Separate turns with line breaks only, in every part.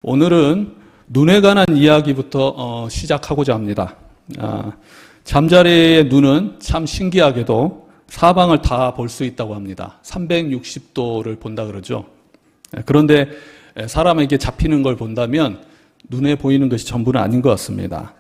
오늘은 눈에 관한 이야기부터 시작하고자 합니다. 잠자리의 눈은 참 신기하게도 사방을 다 볼 수 있다고 합니다. 360도를 본다 그러죠. 그런데 사람에게 잡히는 걸 본다면 눈에 보이는 것이 전부는 아닌 것 같습니다.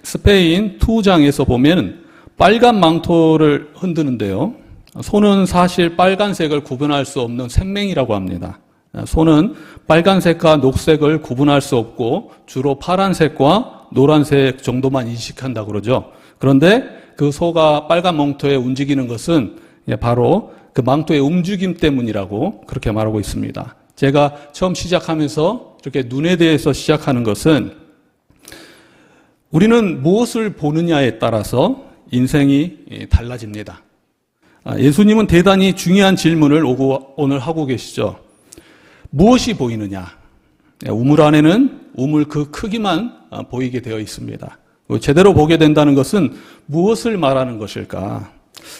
스페인 투장에서 보면 빨간 망토를 흔드는데요. 소는 사실 빨간색을 구분할 수 없는 생명이라고 합니다. 소는 빨간색과 녹색을 구분할 수 없고 주로 파란색과 노란색 정도만 인식한다고 그러죠. 그런데 그 소가 빨간 망토에 움직이는 것은 바로 그 망토의 움직임 때문이라고 그렇게 말하고 있습니다. 제가 처음 시작하면서 이렇게 눈에 대해서 시작하는 것은 우리는 무엇을 보느냐에 따라서 인생이 달라집니다. 예수님은 대단히 중요한 질문을 오늘 하고 계시죠. 무엇이 보이느냐? 우물 안에는 우물 그 크기만 보이게 되어 있습니다. 제대로 보게 된다는 것은 무엇을 말하는 것일까?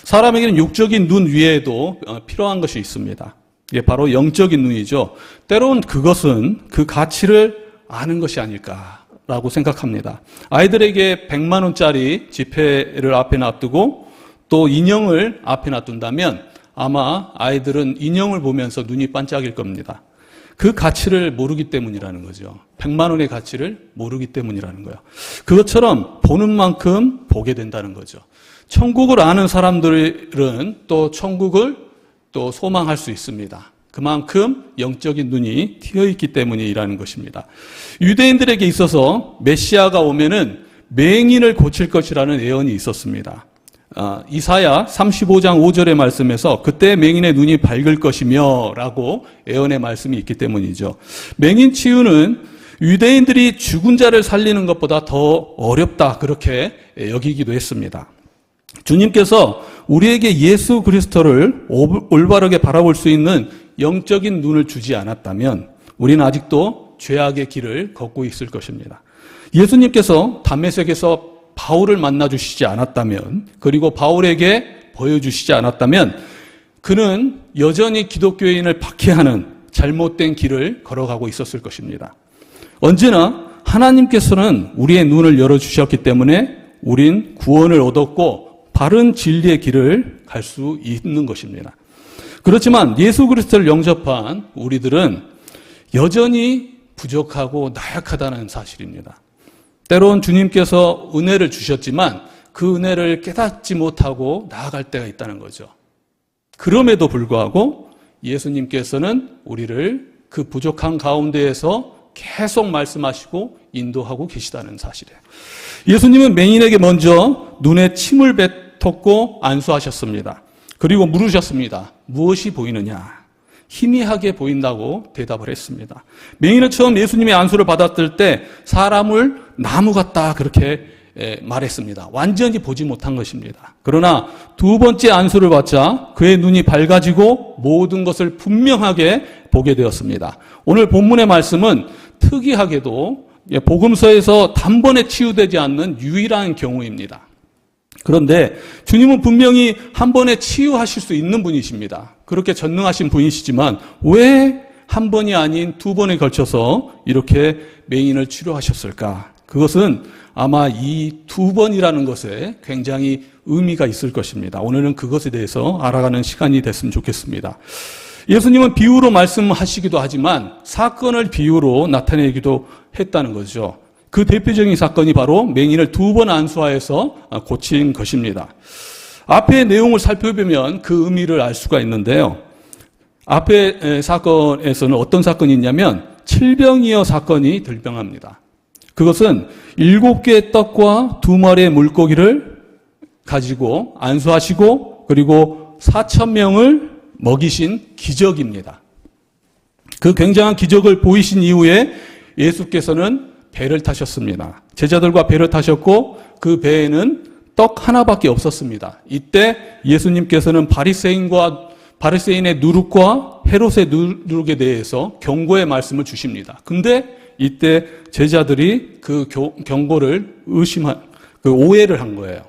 사람에게는 육적인 눈 위에도 필요한 것이 있습니다. 이게 바로 영적인 눈이죠. 때론 그것은 그 가치를 아는 것이 아닐까라고 생각합니다. 아이들에게 100만 원짜리 지폐를 앞에 놔두고 또 인형을 앞에 놔둔다면 아마 아이들은 인형을 보면서 눈이 반짝일 겁니다. 그 가치를 모르기 때문이라는 거죠. 100만 원의 가치를 모르기 때문이라는 거예요. 그것처럼 보는 만큼 보게 된다는 거죠. 천국을 아는 사람들은 또 천국을 또 소망할 수 있습니다. 그만큼 영적인 눈이 튀어있기 때문이라는 것입니다. 유대인들에게 있어서 메시아가 오면은 맹인을 고칠 것이라는 예언이 있었습니다. 이사야 35장 5절의 말씀에서 그때 맹인의 눈이 밝을 것이며 라고 예언의 말씀이 있기 때문이죠. 맹인 치유는 유대인들이 죽은 자를 살리는 것보다 더 어렵다 그렇게 여기기도 했습니다. 주님께서 우리에게 예수 그리스도를 올바르게 바라볼 수 있는 영적인 눈을 주지 않았다면 우리는 아직도 죄악의 길을 걷고 있을 것입니다. 예수님께서 담메색에서 바울을 만나주시지 않았다면, 그리고 바울에게 보여주시지 않았다면 그는 여전히 기독교인을 박해하는 잘못된 길을 걸어가고 있었을 것입니다. 언제나 하나님께서는 우리의 눈을 열어주셨기 때문에 우린 구원을 얻었고 바른 진리의 길을 갈 수 있는 것입니다. 그렇지만 예수 그리스도를 영접한 우리들은 여전히 부족하고 나약하다는 사실입니다. 때론 주님께서 은혜를 주셨지만 그 은혜를 깨닫지 못하고 나아갈 때가 있다는 거죠. 그럼에도 불구하고 예수님께서는 우리를 그 부족한 가운데에서 계속 말씀하시고 인도하고 계시다는 사실이에요. 예수님은 맹인에게 먼저 눈에 침을 뱉었고 안수하셨습니다. 그리고 물으셨습니다. 무엇이 보이느냐? 희미하게 보인다고 대답을 했습니다. 맹인은 처음 예수님의 안수를 받았을 때 사람을 나무 같다 그렇게 말했습니다. 완전히 보지 못한 것입니다. 그러나 두 번째 안수를 받자 그의 눈이 밝아지고 모든 것을 분명하게 보게 되었습니다. 오늘 본문의 말씀은 특이하게도 복음서에서 단번에 치유되지 않는 유일한 경우입니다. 그런데 주님은 분명히 한 번에 치유하실 수 있는 분이십니다. 그렇게 전능하신 분이시지만 왜 한 번이 아닌 두 번에 걸쳐서 이렇게 맹인을 치료하셨을까? 그것은 아마 이 두 번이라는 것에 굉장히 의미가 있을 것입니다. 오늘은 그것에 대해서 알아가는 시간이 됐으면 좋겠습니다. 예수님은 비유로 말씀하시기도 하지만 사건을 비유로 나타내기도 했다는 거죠. 그 대표적인 사건이 바로 맹인을 두 번 안수하여서 고친 것입니다. 앞의 내용을 살펴보면 그 의미를 알 수가 있는데요. 앞의 사건에서는 어떤 사건이 있냐면 칠병이어 사건이 들병합니다. 그것은 7개의 떡과 2마리의 물고기를 가지고 안수하시고 그리고 4,000명을 먹이신 기적입니다. 그 굉장한 기적을 보이신 이후에 예수께서는 배를 타셨습니다. 제자들과 배를 타셨고 그 배에는 떡 하나밖에 없었습니다. 이때 예수님께서는 바리새인의 누룩과 헤롯의 누룩에 대해서 경고의 말씀을 주십니다. 근데 이때 제자들이 그 경고를 오해를 한 거예요.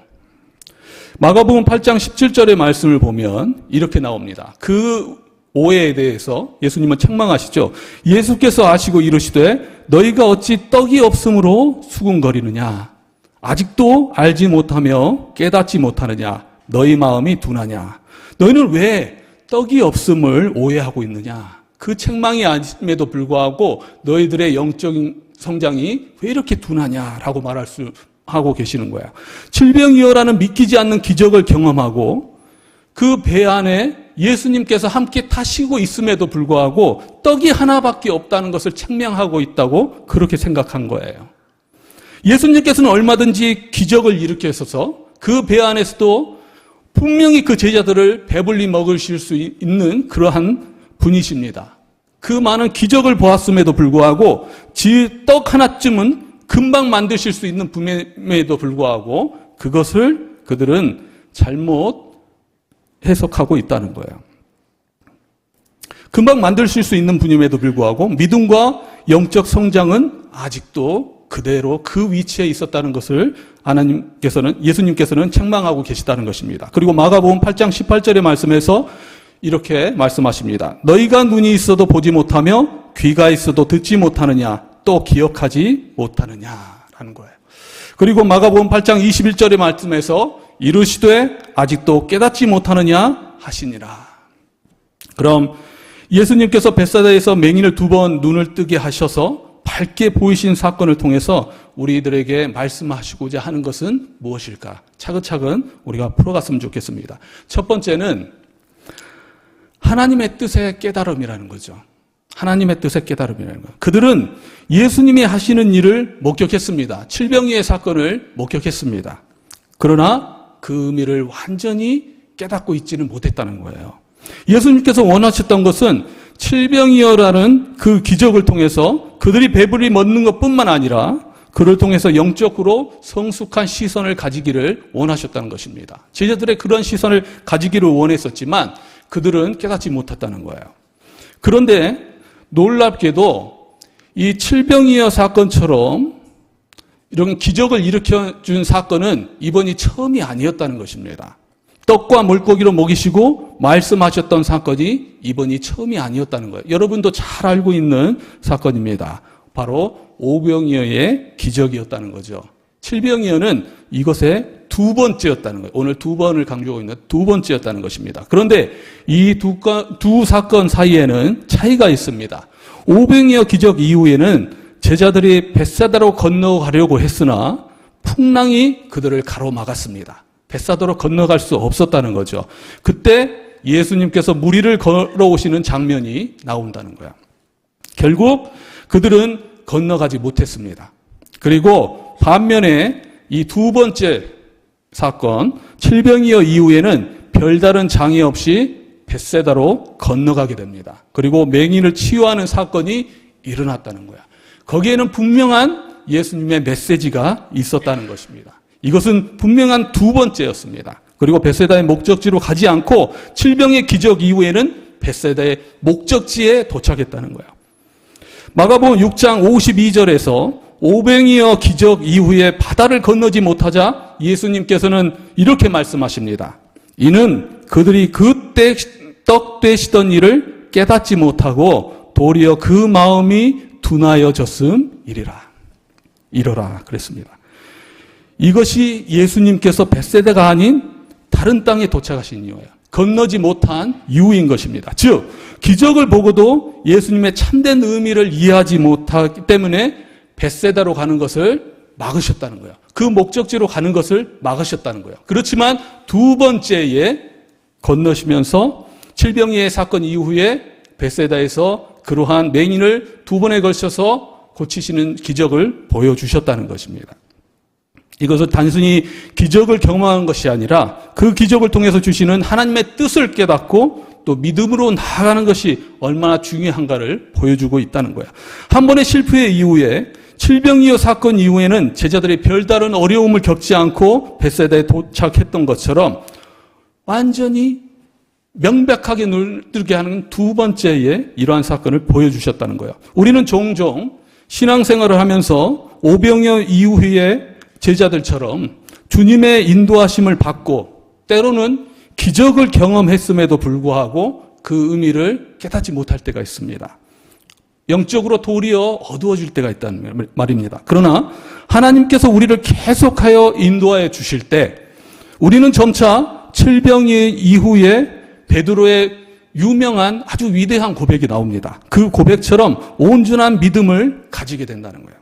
마가복음 8장 17절의 말씀을 보면 이렇게 나옵니다. 그 오해에 대해서 예수님은 책망하시죠. 예수께서 아시고 이르시되 너희가 어찌 떡이 없으므로 수군거리느냐. 아직도 알지 못하며 깨닫지 못하느냐. 너희 마음이 둔하냐. 너희는 왜 떡이 없음을 오해하고 있느냐. 그 책망이 아님에도 불구하고 너희들의 영적인 성장이 왜 이렇게 둔하냐라고 말할 수 하고 계시는 거야. 질병이어라는 믿기지 않는 기적을 경험하고 그 배 안에 예수님께서 함께 타시고 있음에도 불구하고 떡이 하나밖에 없다는 것을 책망하고 있다고 그렇게 생각한 거예요. 예수님께서는 얼마든지 기적을 일으켜서 그 배 안에서도 분명히 그 제자들을 배불리 먹으실 수 있는 그러한 분이십니다. 그 많은 기적을 보았음에도 불구하고 떡 하나쯤은 금방 만드실 수 있는 분임에도 불구하고 그것을 그들은 잘못 해석하고 있다는 거예요. 금방 만드실 수 있는 분임에도 불구하고 믿음과 영적 성장은 아직도 그대로 그 위치에 있었다는 것을 예수님께서는 책망하고 계시다는 것입니다. 그리고 마가복음 8장 18절의 말씀에서 이렇게 말씀하십니다. 너희가 눈이 있어도 보지 못하며 귀가 있어도 듣지 못하느냐 또 기억하지 못하느냐라는 거예요. 그리고 마가복음 8장 21절의 말씀에서 이르시되 아직도 깨닫지 못하느냐 하시니라. 그럼 예수님께서 벳사다에서 맹인을 2번 눈을 뜨게 하셔서 밝게 보이신 사건을 통해서 우리들에게 말씀하시고자 하는 것은 무엇일까? 차근차근 우리가 풀어갔으면 좋겠습니다. 첫 번째는 하나님의 뜻의 깨달음이라는 거죠. 하나님의 뜻의 깨달음이라는 거예요. 그들은 예수님이 하시는 일을 목격했습니다. 칠병이의 사건을 목격했습니다. 그러나 그 의미를 완전히 깨닫고 있지는 못했다는 거예요. 예수님께서 원하셨던 것은 칠병이어라는 그 기적을 통해서 그들이 배불리 먹는 것뿐만 아니라 그를 통해서 영적으로 성숙한 시선을 가지기를 원하셨다는 것입니다. 제자들의 그런 시선을 가지기를 원했었지만 그들은 깨닫지 못했다는 거예요. 그런데 놀랍게도 이 칠병이어 사건처럼 이런 기적을 일으켜준 사건은 이번이 처음이 아니었다는 것입니다. 떡과 물고기로 먹이시고 말씀하셨던 사건이 이번이 처음이 아니었다는 거예요. 여러분도 잘 알고 있는 사건입니다. 바로 오병이어의 기적이었다는 거죠. 칠병이어는 이것의 2번째였다는 거예요. 오늘 2번을 강조하고 있는 2번째였다는 것입니다. 그런데 이 두 사건 사이에는 차이가 있습니다. 오병이어 기적 이후에는 제자들이 벳사다로 건너가려고 했으나 풍랑이 그들을 가로막았습니다. 벳사다로 건너갈 수 없었다는 거죠. 그때 예수님께서 무리를 걸어오시는 장면이 나온다는 거야. 결국 그들은 건너가지 못했습니다. 그리고 반면에 이 2번째 사건, 칠병이어 이후에는 별다른 장애 없이 벳사다로 건너가게 됩니다. 그리고 맹인을 치유하는 사건이 일어났다는 거야. 거기에는 분명한 예수님의 메시지가 있었다는 것입니다. 이것은 분명한 2번째였습니다. 그리고 벳사다의 목적지로 가지 않고 칠병의 기적 이후에는 벳사다의 목적지에 도착했다는 거예요. 마가복음 6장 52절에서 오병이어 기적 이후에 바다를 건너지 못하자 예수님께서는 이렇게 말씀하십니다. 이는 그들이 그때 떡 되시던 일을 깨닫지 못하고 도리어 그 마음이 둔하여졌음이리라. 이러라 그랬습니다. 이것이 예수님께서 벳사다가 아닌 다른 땅에 도착하신 이유예요. 건너지 못한 이유인 것입니다. 즉 기적을 보고도 예수님의 참된 의미를 이해하지 못하기 때문에 벳사다로 가는 것을 막으셨다는 거예요. 그 목적지로 가는 것을 막으셨다는 거예요. 그렇지만 2번째에 건너시면서 칠병이의 사건 이후에 벳사다에서 그러한 맹인을 2번에 걸쳐서 고치시는 기적을 보여주셨다는 것입니다. 이것은 단순히 기적을 경험한 것이 아니라 그 기적을 통해서 주시는 하나님의 뜻을 깨닫고 또 믿음으로 나아가는 것이 얼마나 중요한가를 보여주고 있다는 거야. 한 번의 실패 이후에 칠병이어 사건 이후에는 제자들이 별다른 어려움을 겪지 않고 벳사다에 도착했던 것처럼 완전히 명백하게 눈을 뜨게 하는 2번째의 이러한 사건을 보여주셨다는 거예요. 우리는 종종 신앙생활을 하면서 오병이어 이후에 제자들처럼 주님의 인도하심을 받고 때로는 기적을 경험했음에도 불구하고 그 의미를 깨닫지 못할 때가 있습니다. 영적으로 도리어 어두워질 때가 있다는 말입니다. 그러나 하나님께서 우리를 계속하여 인도하여 주실 때 우리는 점차 칠병이 이후에 베드로의 유명한 아주 위대한 고백이 나옵니다. 그 고백처럼 온전한 믿음을 가지게 된다는 거예요.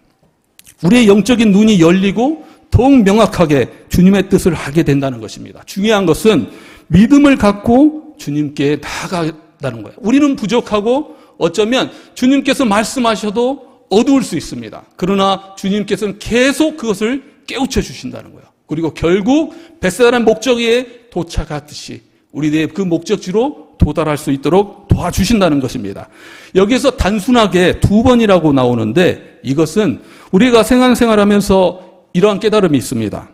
우리의 영적인 눈이 열리고 더욱 명확하게 주님의 뜻을 하게 된다는 것입니다. 중요한 것은 믿음을 갖고 주님께 나아가다는 거예요. 우리는 부족하고 어쩌면 주님께서 말씀하셔도 어두울 수 있습니다. 그러나 주님께서는 계속 그것을 깨우쳐 주신다는 거예요. 그리고 결국 벳세다라는 목적에 도착하듯이 우리의 그 목적지로 도달할 수 있도록 도와주신다는 것입니다. 여기에서 단순하게 2번이라고 나오는데 이것은 우리가 생활하면서 이러한 깨달음이 있습니다.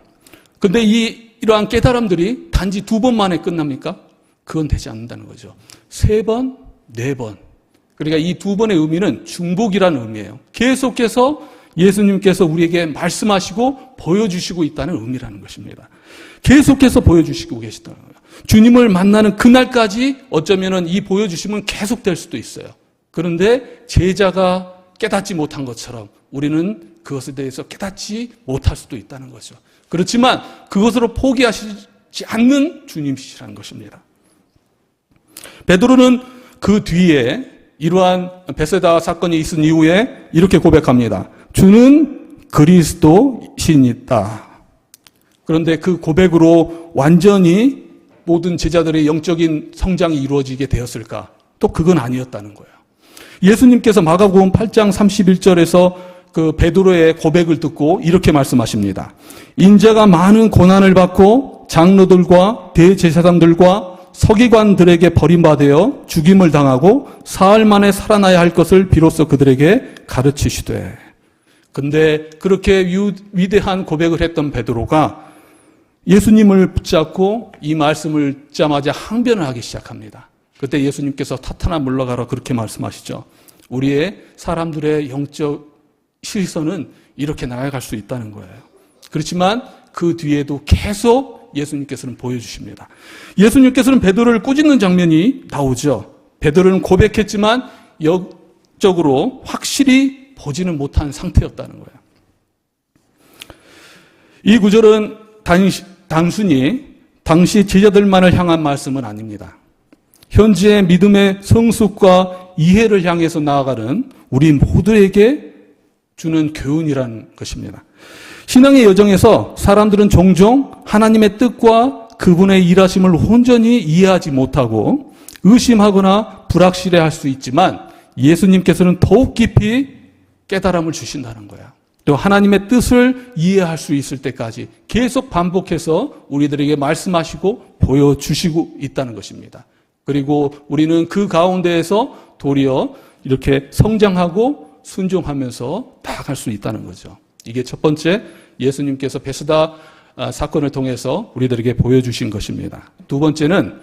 근데 이러한 깨달음들이 단지 2번 만에 끝납니까? 그건 되지 않는다는 거죠. 3번, 4번. 그러니까 이 2번의 의미는 중복이라는 의미예요. 계속해서 예수님께서 우리에게 말씀하시고 보여주시고 있다는 의미라는 것입니다. 계속해서 보여주시고 계시다는 거예요. 주님을 만나는 그날까지 어쩌면은 이 보여주심은 계속될 수도 있어요. 그런데 제자가 깨닫지 못한 것처럼 우리는 그것에 대해서 깨닫지 못할 수도 있다는 거죠. 그렇지만 그것으로 포기하시지 않는 주님이시라는 것입니다. 베드로는 그 뒤에 이러한 벳세다 사건이 있은 이후에 이렇게 고백합니다. 주는 그리스도시니까. 그런데 그 고백으로 완전히 모든 제자들의 영적인 성장이 이루어지게 되었을까? 또 그건 아니었다는 거예요. 예수님께서 마가복음 8장 31절에서 그 베드로의 고백을 듣고 이렇게 말씀하십니다. 인자가 많은 고난을 받고 장로들과 대제사장들과 서기관들에게 버림받아 죽임을 당하고 사흘 만에 살아나야 할 것을 비로소 그들에게 가르치시되. 근데 그렇게 위대한 고백을 했던 베드로가 예수님을 붙잡고 이 말씀을 듣자마자 항변을 하기 시작합니다. 그때 예수님께서 타타나 물러가라 그렇게 말씀하시죠. 우리의 사람들의 영적 시선은 이렇게 나아갈 수 있다는 거예요. 그렇지만 그 뒤에도 계속 예수님께서는 보여주십니다. 예수님께서는 베드로를 꾸짖는 장면이 나오죠. 베드로는 고백했지만 영적으로 확실히 보지는 못한 상태였다는 거예요. 이 구절은 단순히 당시 제자들만을 향한 말씀은 아닙니다. 현재의 믿음의 성숙과 이해를 향해서 나아가는 우리 모두에게 주는 교훈이라는 것입니다. 신앙의 여정에서 사람들은 종종 하나님의 뜻과 그분의 일하심을 온전히 이해하지 못하고 의심하거나 불확실해할 수 있지만 예수님께서는 더욱 깊이 깨달음을 주신다는 거예요. 또 하나님의 뜻을 이해할 수 있을 때까지 계속 반복해서 우리들에게 말씀하시고 보여주시고 있다는 것입니다. 그리고 우리는 그 가운데에서 도리어 이렇게 성장하고 순종하면서 나아갈 수 있다는 거죠. 이게 첫 번째 예수님께서 벳세다 사건을 통해서 우리들에게 보여주신 것입니다. 두 번째는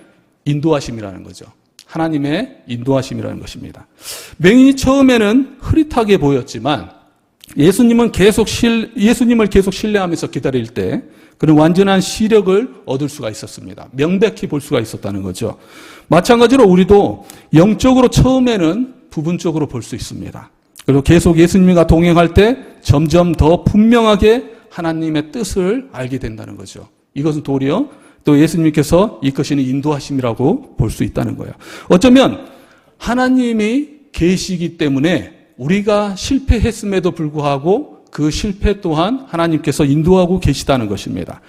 인도하심이라는 거죠. 하나님의 인도하심이라는 것입니다. 맹인이 처음에는 흐릿하게 보였지만 예수님을 계속 신뢰하면서 기다릴 때 그런 완전한 시력을 얻을 수가 있었습니다. 명백히 볼 수가 있었다는 거죠. 마찬가지로 우리도 영적으로 처음에는 부분적으로 볼 수 있습니다. 그리고 계속 예수님과 동행할 때 점점 더 분명하게 하나님의 뜻을 알게 된다는 거죠. 이것은 도리어 또 예수님께서 이끄시는 인도하심이라고 볼 수 있다는 거예요. 어쩌면 하나님이 계시기 때문에 우리가 실패했음에도 불구하고 그 실패 또한 하나님께서 인도하고 계시다는 것입니다.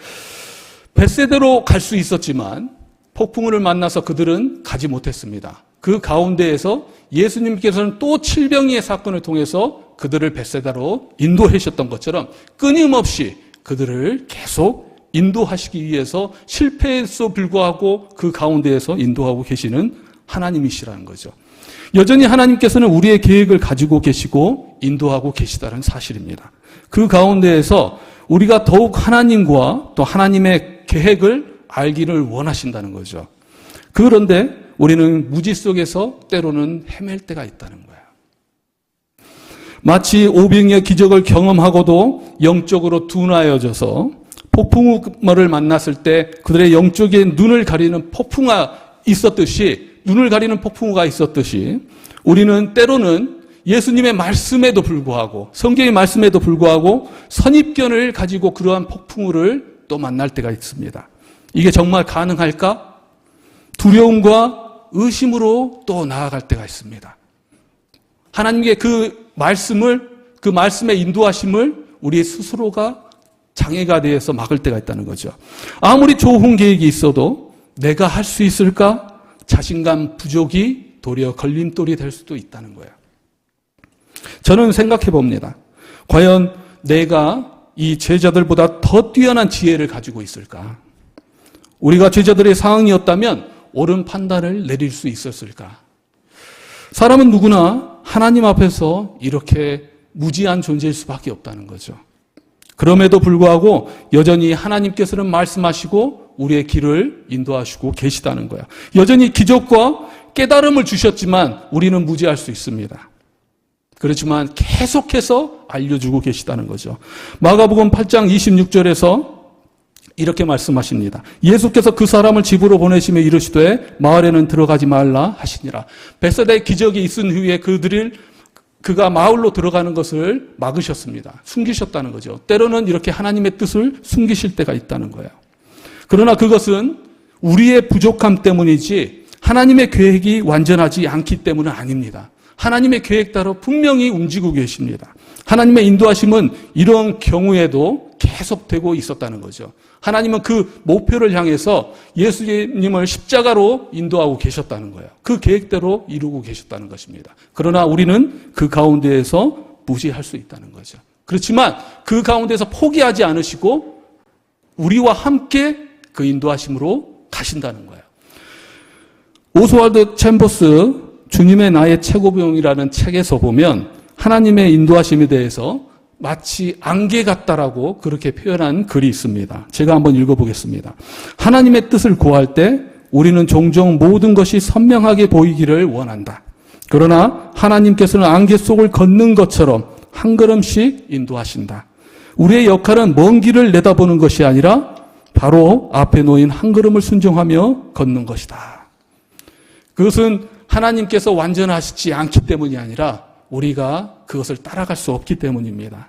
벳세다로 갈 수 있었지만 폭풍우를 만나서 그들은 가지 못했습니다. 그 가운데에서 예수님께서는 또 칠병이의 사건을 통해서 그들을 벳세다로 인도하셨던 것처럼 끊임없이 그들을 계속 인도하시기 위해서 실패에서 불구하고 그 가운데에서 인도하고 계시는 하나님이시라는 거죠. 여전히 하나님께서는 우리의 계획을 가지고 계시고 인도하고 계시다는 사실입니다. 그 가운데에서 우리가 더욱 하나님과 또 하나님의 계획을 알기를 원하신다는 거죠. 그런데 우리는 무지 속에서 때로는 헤맬 때가 있다는 거예요. 마치 오병이의 기적을 경험하고도 영적으로 둔하여져서 폭풍우를 만났을 때 그들의 영적인 눈을 가리는 폭풍우가 있었듯이 눈을 가리는 폭풍우가 있었듯이 우리는 때로는 예수님의 말씀에도 불구하고 성경의 말씀에도 불구하고 선입견을 가지고 그러한 폭풍우를 또 만날 때가 있습니다. 이게 정말 가능할까? 두려움과 의심으로 또 나아갈 때가 있습니다. 하나님의 그 말씀의 인도하심을 우리 스스로가 장애가 되어서 막을 때가 있다는 거죠. 아무리 좋은 계획이 있어도 내가 할 수 있을까? 자신감 부족이 도리어 걸림돌이 될 수도 있다는 거예요. 저는 생각해 봅니다. 과연 내가 이 제자들보다 더 뛰어난 지혜를 가지고 있을까? 우리가 제자들의 상황이었다면 옳은 판단을 내릴 수 있었을까? 사람은 누구나 하나님 앞에서 이렇게 무지한 존재일 수밖에 없다는 거죠. 그럼에도 불구하고 여전히 하나님께서는 말씀하시고 우리의 길을 인도하시고 계시다는 거예요. 여전히 기적과 깨달음을 주셨지만 우리는 무지할 수 있습니다. 그렇지만 계속해서 알려주고 계시다는 거죠. 마가복음 8장 26절에서 이렇게 말씀하십니다. 예수께서 그 사람을 집으로 보내시며 이르시되 마을에는 들어가지 말라 하시니라. 벳사다의 기적이 있은 후에 그가 마을로 들어가는 것을 막으셨습니다. 숨기셨다는 거죠. 때로는 이렇게 하나님의 뜻을 숨기실 때가 있다는 거예요. 그러나 그것은 우리의 부족함 때문이지 하나님의 계획이 완전하지 않기 때문은 아닙니다. 하나님의 계획 따라 분명히 움직이고 계십니다. 하나님의 인도하심은 이런 경우에도 계속되고 있었다는 거죠. 하나님은 그 목표를 향해서 예수님을 십자가로 인도하고 계셨다는 거예요. 그 계획대로 이루고 계셨다는 것입니다. 그러나 우리는 그 가운데에서 무시할 수 있다는 거죠. 그렇지만 그 가운데서 포기하지 않으시고 우리와 함께 그 인도하심으로 가신다는 거예요. 오스왈드 챔버스 주님의 나의 최고봉이라는 책에서 보면 하나님의 인도하심에 대해서 마치 안개 같다라고 그렇게 표현한 글이 있습니다. 제가 한번 읽어보겠습니다. 하나님의 뜻을 구할 때 우리는 종종 모든 것이 선명하게 보이기를 원한다. 그러나 하나님께서는 안개 속을 걷는 것처럼 한 걸음씩 인도하신다. 우리의 역할은 먼 길을 내다보는 것이 아니라 바로 앞에 놓인 한 걸음을 순종하며 걷는 것이다. 그것은 하나님께서 완전하시지 않기 때문이 아니라 우리가 그것을 따라갈 수 없기 때문입니다.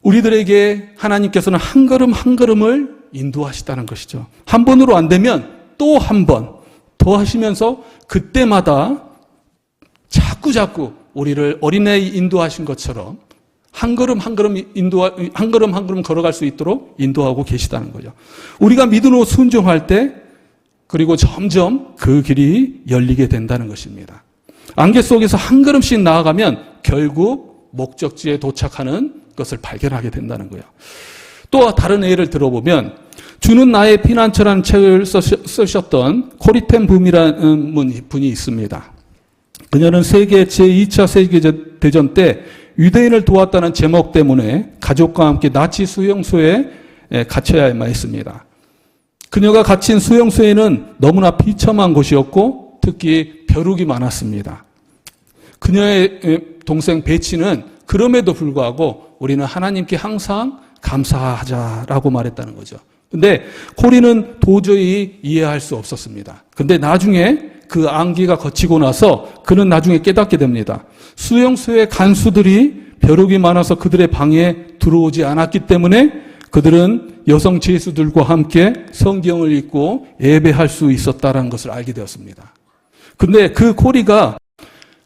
우리들에게 하나님께서는 한 걸음 한 걸음을 인도하시다는 것이죠. 한 번으로 안 되면 또 한 번 더 하시면서 그때마다 자꾸 우리를 어린애 인도하신 것처럼 한 걸음 한 걸음 걸어갈 수 있도록 인도하고 계시다는 거죠. 우리가 믿음으로 순종할 때 그리고 점점 그 길이 열리게 된다는 것입니다. 안개 속에서 한 걸음씩 나아가면 결국 목적지에 도착하는 것을 발견하게 된다는 거예요. 또 다른 예를 들어보면 주는 나의 피난처라는 책을 쓰셨던 코리텐 붐이라는 분이 있습니다. 그녀는 제2차 세계대전 때 유대인을 도왔다는 제목 때문에 가족과 함께 나치 수용소에 갇혀야만 했습니다. 그녀가 갇힌 수용소에는 너무나 비참한 곳이었고 특히 벼룩이 많았습니다. 그녀의 동생 베치는 그럼에도 불구하고 우리는 하나님께 항상 감사하자라고 말했다는 거죠. 근데 코리는 도저히 이해할 수 없었습니다. 근데 나중에 그 안개가 거치고 나서 그는 나중에 깨닫게 됩니다. 수용소의 간수들이 벼룩이 많아서 그들의 방에 들어오지 않았기 때문에 그들은 여성 제수들과 함께 성경을 읽고 예배할 수 있었다는 것을 알게 되었습니다. 근데 그 코리가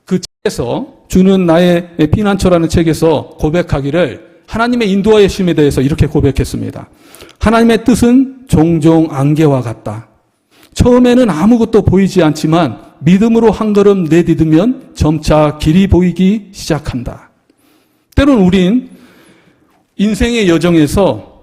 그 책에서 주는 나의 피난처라는 책에서 고백하기를 하나님의 인도하심에 대해서 이렇게 고백했습니다. 하나님의 뜻은 종종 안개와 같다. 처음에는 아무것도 보이지 않지만 믿음으로 한 걸음 내디디면 점차 길이 보이기 시작한다. 때로는 우린 인생의 여정에서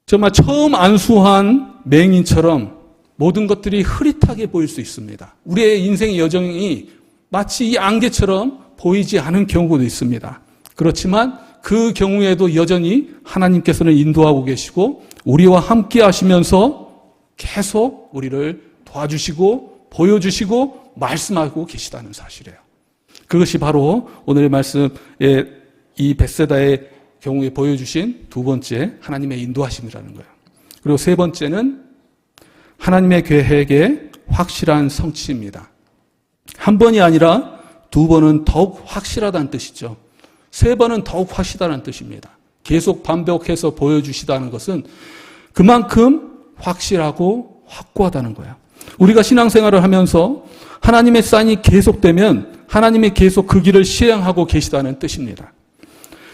정말 처음 안수한 맹인처럼 모든 것들이 흐릿하게 보일 수 있습니다. 우리의 인생의 여정이 마치 이 안개처럼 보이지 않은 경우도 있습니다. 그렇지만 그 경우에도 여전히 하나님께서는 인도하고 계시고 우리와 함께 하시면서 계속 우리를 도와주시고 보여주시고 말씀하고 계시다는 사실이에요. 그것이 바로 오늘의 말씀에 이 벳세다의 경우에 보여주신 두 번째 하나님의 인도하심이라는 거예요. 그리고 세 번째는 하나님의 계획의 확실한 성취입니다. 한 번이 아니라 두 번은 더욱 확실하다는 뜻이죠. 세 번은 더욱 확실하다는 뜻입니다. 계속 반복해서 보여주시다는 것은 그만큼 확실하고 확고하다는 거예요. 우리가 신앙생활을 하면서 하나님의 사인이 계속되면 하나님이 계속 그 길을 시행하고 계시다는 뜻입니다.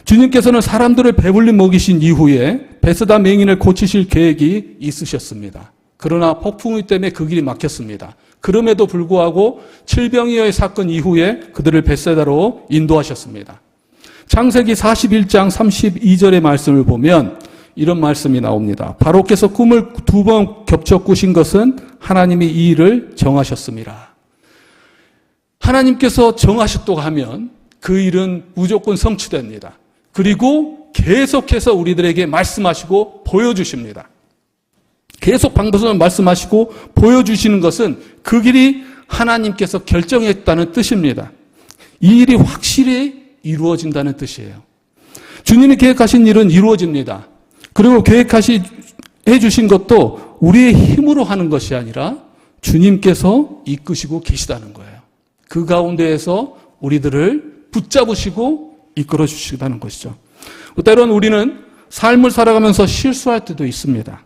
주님께서는 사람들을 배불리 먹이신 이후에 베스다 맹인을 고치실 계획이 있으셨습니다. 그러나 폭풍우 때문에 그 길이 막혔습니다. 그럼에도 불구하고 칠병이어의 사건 이후에 그들을 벳세다로 인도하셨습니다. 창세기 41장 32절의 말씀을 보면 이런 말씀이 나옵니다. 바로께서 꿈을 두 번 겹쳐 꾸신 것은 하나님이 이 일을 정하셨습니다. 하나님께서 정하셨다고 하면 그 일은 무조건 성취됩니다. 그리고 계속해서 우리들에게 말씀하시고 보여주십니다. 계속 방법을 말씀하시고 보여주시는 것은 그 길이 하나님께서 결정했다는 뜻입니다. 이 일이 확실히 이루어진다는 뜻이에요. 주님이 계획하신 일은 이루어집니다. 그리고 계획해 주신 것도 우리의 힘으로 하는 것이 아니라 주님께서 이끄시고 계시다는 거예요. 그 가운데에서 우리들을 붙잡으시고 이끌어 주시다는 것이죠. 때로는 우리는 삶을 살아가면서 실수할 때도 있습니다.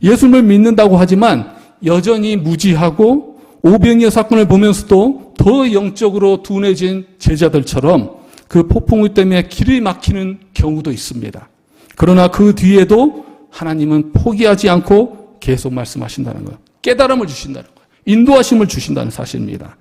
예수님을 믿는다고 하지만 여전히 무지하고 오병이어 사건을 보면서도 더 영적으로 둔해진 제자들처럼 그 폭풍우 때문에 길이 막히는 경우도 있습니다. 그러나 그 뒤에도 하나님은 포기하지 않고 계속 말씀하신다는 거예요. 깨달음을 주신다는 거예요. 인도하심을 주신다는 사실입니다.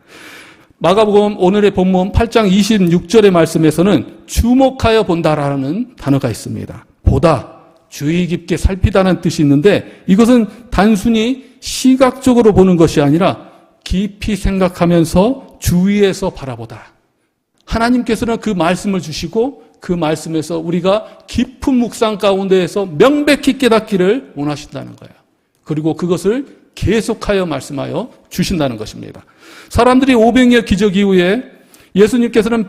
마가복음 오늘의 본문 8장 26절의 말씀에서는 주목하여 본다라는 단어가 있습니다. 보다, 주의 깊게 살피다는 뜻이 있는데 이것은 단순히 시각적으로 보는 것이 아니라 깊이 생각하면서 주위에서 바라보다. 하나님께서는 그 말씀을 주시고 그 말씀에서 우리가 깊은 묵상 가운데에서 명백히 깨닫기를 원하신다는 거예요. 그리고 그것을 계속하여 말씀하여 주신다는 것입니다. 사람들이 오병이어 기적 이후에 예수님께서는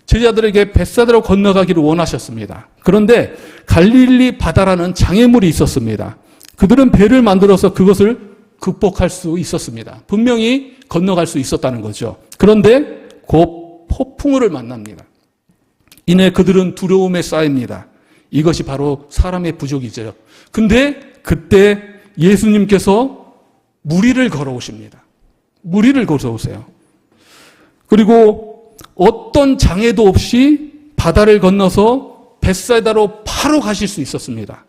제자들에게 벳사다로 건너가기를 원하셨습니다. 그런데 갈릴리 바다라는 장애물이 있었습니다. 그들은 배를 만들어서 그것을 극복할 수 있었습니다. 분명히 건너갈 수 있었다는 거죠. 그런데 곧 폭풍우를 만납니다. 이내 그들은 두려움에 쌓입니다. 이것이 바로 사람의 부족이죠. 근데 그때 예수님께서 무리를 걸어오십니다. 무리를 걸어오세요. 그리고 어떤 장애도 없이 바다를 건너서 벳사이다로 바로 가실 수 있었습니다.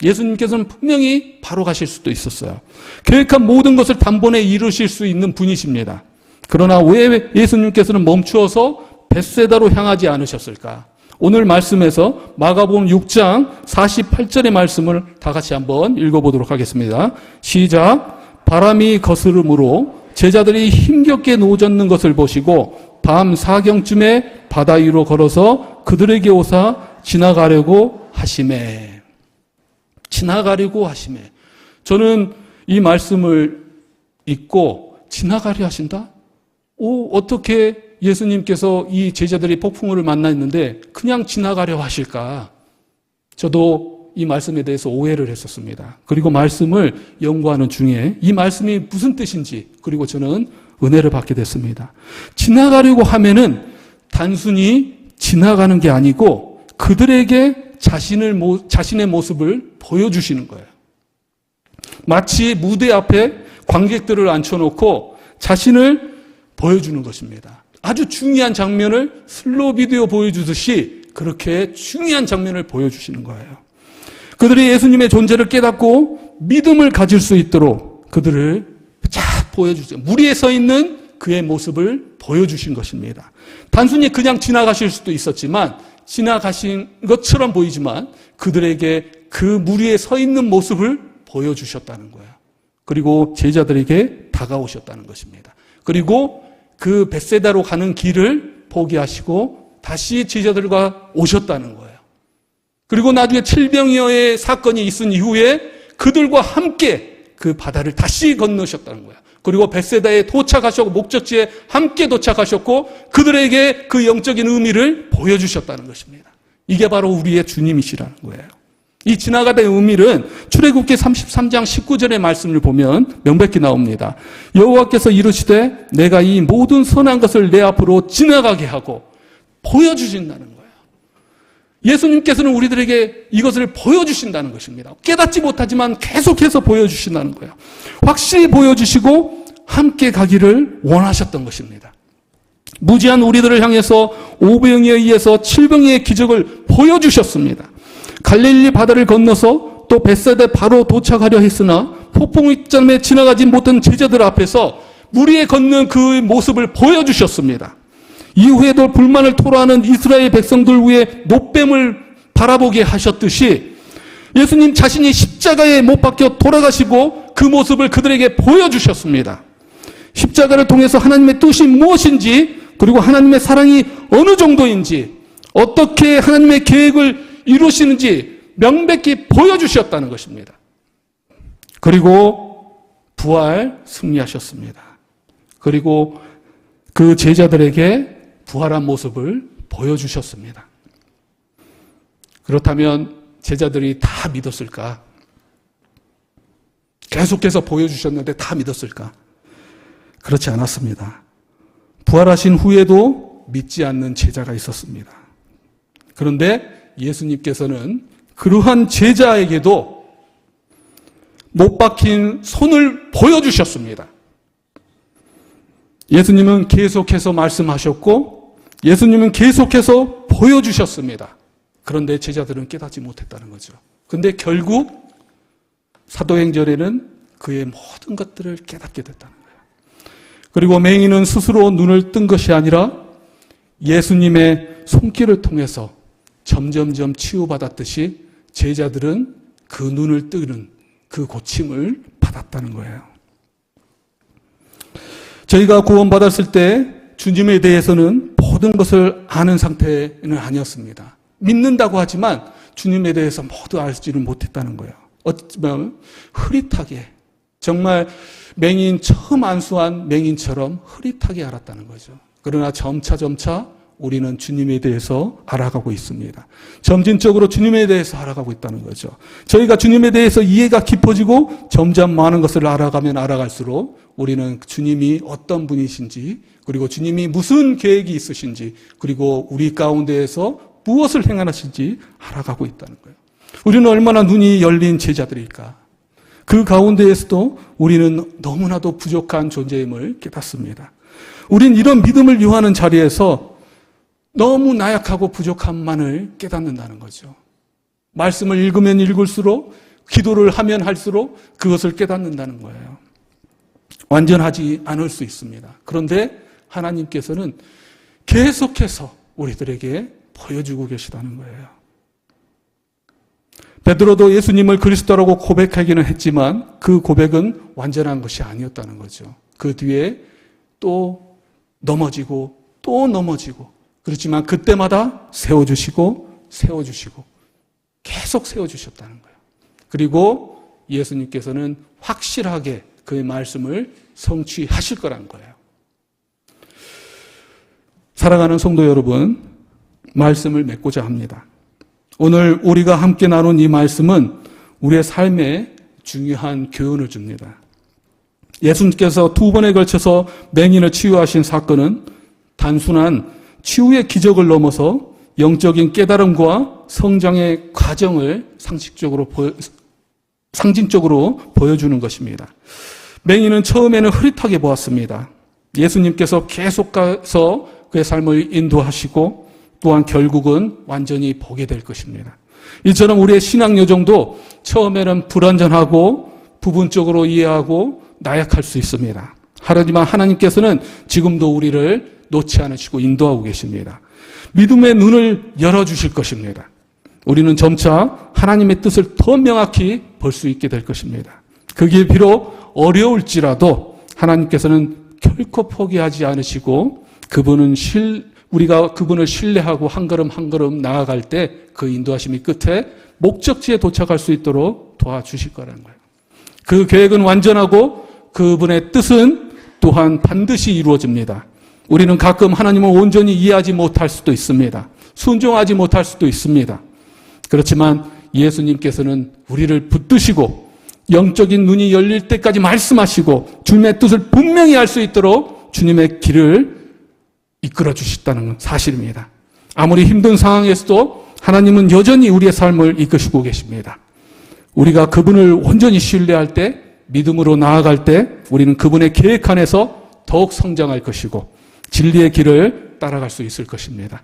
예수님께서는 분명히 바로 가실 수도 있었어요. 계획한 모든 것을 단번에 이루실 수 있는 분이십니다. 그러나 왜 예수님께서는 멈추어서 벳세다로 향하지 않으셨을까? 오늘 말씀에서 마가복음 6장 48절의 말씀을 다 같이 한번 읽어보도록 하겠습니다. 시작. 바람이 거스름으로 제자들이 힘겹게 노젓는 것을 보시고 밤 사경쯤에 바다 위로 걸어서 그들에게 오사 지나가려고 하시매. 지나가려고 하시매. 저는 이 말씀을 읽고 지나가려 하신다? 어떻게 예수님께서 이 제자들이 폭풍우를 만났는데 그냥 지나가려 하실까? 저도 이 말씀에 대해서 오해를 했었습니다. 그리고 말씀을 연구하는 중에 이 말씀이 무슨 뜻인지 그리고 저는 은혜를 받게 됐습니다. 지나가려고 하면은 단순히 지나가는 게 아니고 그들에게 자신의 모습을 보여주시는 거예요. 마치 무대 앞에 관객들을 앉혀놓고 자신을 보여주는 것입니다. 아주 중요한 장면을 슬로우 비디오 보여주듯이 그렇게 중요한 장면을 보여주시는 거예요. 그들이 예수님의 존재를 깨닫고 믿음을 가질 수 있도록 그들을 쫙 보여주세요. 무리에 서 있는 그의 모습을 보여주신 것입니다. 단순히 그냥 지나가실 수도 있었지만 지나가신 것처럼 보이지만 그들에게 그 무리에 서 있는 모습을 보여주셨다는 거예요. 그리고 제자들에게 다가오셨다는 것입니다. 그리고 그 벳세다로 가는 길을 포기하시고 다시 제자들과 오셨다는 거예요. 그리고 나중에 칠병이어의 사건이 있은 이후에 그들과 함께 그 바다를 다시 건너셨다는 거예요. 그리고 벳세다에 도착하셨고 목적지에 함께 도착하셨고 그들에게 그 영적인 의미를 보여주셨다는 것입니다. 이게 바로 우리의 주님이시라는 거예요. 이 지나가다의 의미는 출애굽기 33장 19절의 말씀을 보면 명백히 나옵니다. 여호와께서 이르시되 내가 이 모든 선한 것을 내 앞으로 지나가게 하고 보여주신다는 거예요. 예수님께서는 우리들에게 이것을 보여주신다는 것입니다. 깨닫지 못하지만 계속해서 보여주신다는 거예요. 확실히 보여주시고 함께 가기를 원하셨던 것입니다. 무지한 우리들을 향해서 5병에 의해서 7병의 기적을 보여주셨습니다. 갈릴리 바다를 건너서 또 벳사다 바로 도착하려 했으나 폭풍이 때문에 지나가지 못한 제자들 앞에서 물 위에 걷는 그 모습을 보여주셨습니다. 이후에도 불만을 토로하는 이스라엘 백성들 위에 노뱀을 바라보게 하셨듯이 예수님 자신이 십자가에 못 박혀 돌아가시고 그 모습을 그들에게 보여주셨습니다. 십자가를 통해서 하나님의 뜻이 무엇인지, 그리고 하나님의 사랑이 어느 정도인지, 어떻게 하나님의 계획을 이루시는지 명백히 보여주셨다는 것입니다. 그리고 부활 승리하셨습니다. 그리고 그 제자들에게 부활한 모습을 보여주셨습니다. 그렇다면 제자들이 다 믿었을까? 계속해서 보여주셨는데 다 믿었을까? 그렇지 않았습니다. 부활하신 후에도 믿지 않는 제자가 있었습니다. 그런데 예수님께서는 그러한 제자에게도 못 박힌 손을 보여주셨습니다. 예수님은 계속해서 말씀하셨고 예수님은 계속해서 보여주셨습니다. 그런데 제자들은 깨닫지 못했다는 거죠. 그런데 결국 사도행전에는 그의 모든 것들을 깨닫게 됐다는 거예요. 그리고 맹인은 스스로 눈을 뜬 것이 아니라 예수님의 손길을 통해서 점점점 치유받았듯이 제자들은 그 눈을 뜨는 그 고침을 받았다는 거예요. 저희가 구원받았을 때 주님에 대해서는 모든 것을 아는 상태는 아니었습니다. 믿는다고 하지만 주님에 대해서 모두 알지를 못했다는 거예요. 어쩌면 흐릿하게, 정말 처음 안수한 맹인처럼 흐릿하게 알았다는 거죠. 그러나 점차 우리는 주님에 대해서 알아가고 있습니다. 점진적으로 주님에 대해서 알아가고 있다는 거죠. 저희가 주님에 대해서 이해가 깊어지고 점점 많은 것을 알아가면 알아갈수록 우리는 주님이 어떤 분이신지, 그리고 주님이 무슨 계획이 있으신지, 그리고 우리 가운데에서 무엇을 행하실지 알아가고 있다는 거예요. 우리는 얼마나 눈이 열린 제자들일까? 그 가운데에서도 우리는 너무나도 부족한 존재임을 깨닫습니다. 우린 이런 믿음을 요하는 자리에서 너무 나약하고 부족함만을 깨닫는다는 거죠. 말씀을 읽으면 읽을수록, 기도를 하면 할수록 그것을 깨닫는다는 거예요. 완전하지 않을 수 있습니다. 그런데 하나님께서는 계속해서 우리들에게 보여주고 계시다는 거예요. 베드로도 예수님을 그리스도라고 고백하기는 했지만 그 고백은 완전한 것이 아니었다는 거죠. 그 뒤에 또 넘어지고 또 넘어지고, 그렇지만 그때마다 세워주시고 계속 세워주셨다는 거예요. 그리고 예수님께서는 확실하게 그의 말씀을 성취하실 거라는 거예요. 사랑하는 성도 여러분, 말씀을 맺고자 합니다. 오늘 우리가 함께 나눈 이 말씀은 우리의 삶에 중요한 교훈을 줍니다. 예수님께서 2번에 걸쳐서 맹인을 치유하신 사건은 단순한 치유의 기적을 넘어서 영적인 깨달음과 성장의 과정을 상징적으로 보여주는 것입니다. 맹인은 처음에는 흐릿하게 보았습니다. 예수님께서 계속 가서 그의 삶을 인도하시고 또한 결국은 완전히 보게 될 것입니다. 이처럼 우리의 신앙 여정도 처음에는 불완전하고 부분적으로 이해하고 나약할 수 있습니다. 하지만 하나님께서는 지금도 우리를 놓지 않으시고 인도하고 계십니다. 믿음의 눈을 열어주실 것입니다. 우리는 점차 하나님의 뜻을 더 명확히 볼 수 있게 될 것입니다. 그게 비록 어려울지라도 하나님께서는 결코 포기하지 않으시고 우리가 그분을 신뢰하고 한 걸음 한 걸음 나아갈 때 그 인도하심이 끝에 목적지에 도착할 수 있도록 도와주실 거라는 거예요. 그 계획은 완전하고 그분의 뜻은 또한 반드시 이루어집니다. 우리는 가끔 하나님을 온전히 이해하지 못할 수도 있습니다. 순종하지 못할 수도 있습니다. 그렇지만 예수님께서는 우리를 붙드시고 영적인 눈이 열릴 때까지 말씀하시고 주님의 뜻을 분명히 알 수 있도록 주님의 길을 이끌어 주셨다는 사실입니다. 아무리 힘든 상황에서도 하나님은 여전히 우리의 삶을 이끄시고 계십니다. 우리가 그분을 온전히 신뢰할 때, 믿음으로 나아갈 때 우리는 그분의 계획 안에서 더욱 성장할 것이고 진리의 길을 따라갈 수 있을 것입니다.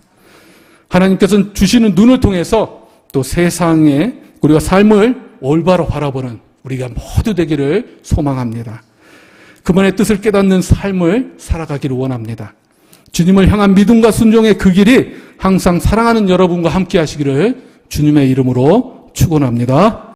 하나님께서는 주시는 눈을 통해서 또 세상에 우리가 삶을 올바로 바라보는 우리가 모두 되기를 소망합니다. 그분의 뜻을 깨닫는 삶을 살아가기를 원합니다. 주님을 향한 믿음과 순종의 그 길이 항상 사랑하는 여러분과 함께 하시기를 주님의 이름으로 축원합니다.